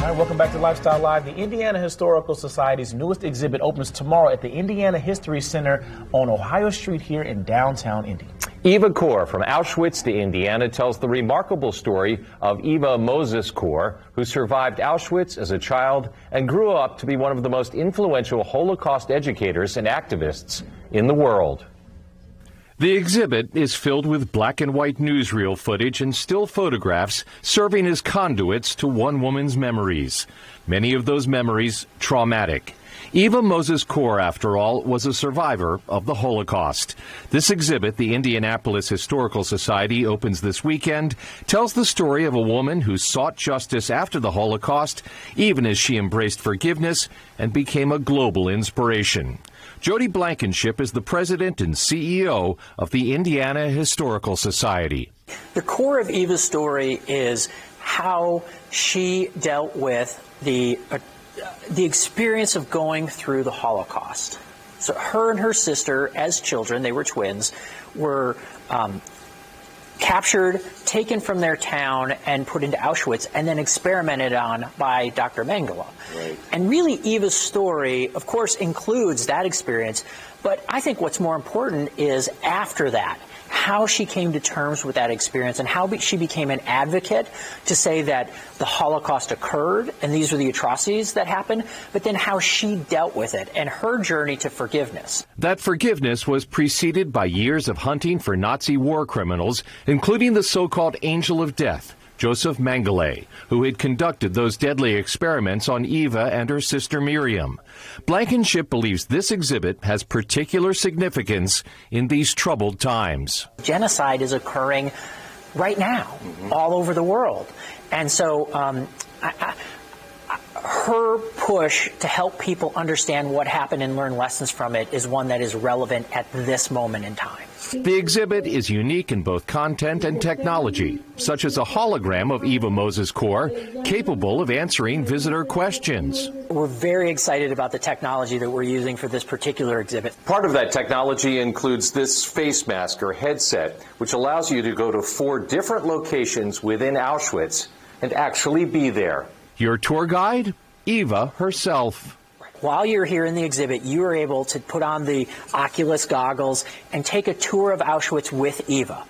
All right, welcome back to Lifestyle Live. The Indiana Historical Society's newest exhibit opens tomorrow at the Indiana History Center on Ohio Street here in downtown Indy. Eva Kor from Auschwitz to Indiana tells the remarkable story of Eva Moses Kor, who survived Auschwitz as a child and grew up to be one of the most influential Holocaust educators and activists in the world. The exhibit is filled with black and white newsreel footage and still photographs serving as conduits to one woman's memories. Many of those memories traumatic. Eva Moses Kor, after all, was a survivor of the Holocaust. This exhibit, the Indianapolis Historical Society opens this weekend, tells the story of a woman who sought justice after the Holocaust, even as she embraced forgiveness and became a global inspiration. Jody Blankenship is the president and CEO of the Indiana Historical Society. The core of Eva's story is how she dealt with the experience of going through the Holocaust. So her and her sister, as children, they were twins, were captured, taken from their town, and put into Auschwitz, and then experimented on by Dr. Mengele. Right. And really, Eva's story, of course, includes that experience, but I think what's more important is after that, how she came to terms with that experience and how she became an advocate to say that the Holocaust occurred and these were the atrocities that happened, but then how she dealt with it and her journey to forgiveness. That forgiveness was preceded by years of hunting for Nazi war criminals, including the so-called Angel of Death, Joseph Mengele, who had conducted those deadly experiments on Eva and her sister Miriam. Blankenship believes this exhibit has particular significance in these troubled times. Genocide is occurring right now, all over the world. And so her push to help people understand what happened and learn lessons from it is one that is relevant at this moment in time. The exhibit is unique in both content and technology, such as a hologram of Eva Moses Kor, capable of answering visitor questions. We're very excited about the technology that we're using for this particular exhibit. Part of that technology includes this face mask or headset, which allows you to go to 4 different locations within Auschwitz and actually be there. Your tour guide? Eva herself. While you're here in the exhibit, you are able to put on the Oculus goggles and take a tour of Auschwitz with Eva.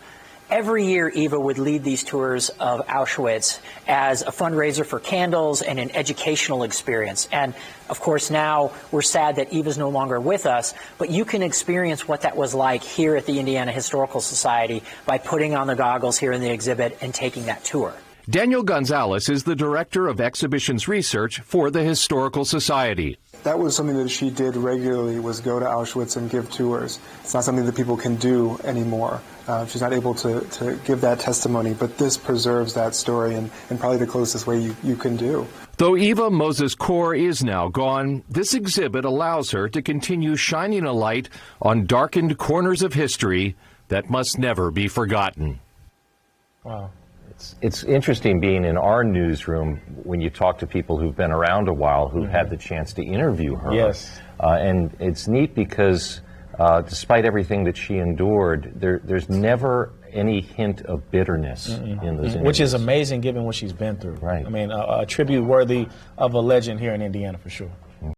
Every year, Eva would lead these tours of Auschwitz as a fundraiser for candles and an educational experience. And, of course, now we're sad that Eva's no longer with us, but you can experience what that was like here at the Indiana Historical Society by putting on the goggles here in the exhibit and taking that tour. Daniel Gonzalez is the director of exhibitions research for the Historical Society. That was something that she did regularly, was go to Auschwitz and give tours. It's not something that people can do anymore. She's not able to give that testimony, but this preserves that story and probably the closest way you can do. Though Eva Moses Kor is now gone, this exhibit allows her to continue shining a light on darkened corners of history that must never be forgotten. Wow. It's interesting being in our newsroom when you talk to people who've been around a while, who've had the chance to interview her. Yes. And it's neat because despite everything that she endured, there's never any hint of bitterness in those interviews. Which is amazing given what she's been through. Right. I mean, a tribute worthy of a legend here in Indiana for sure.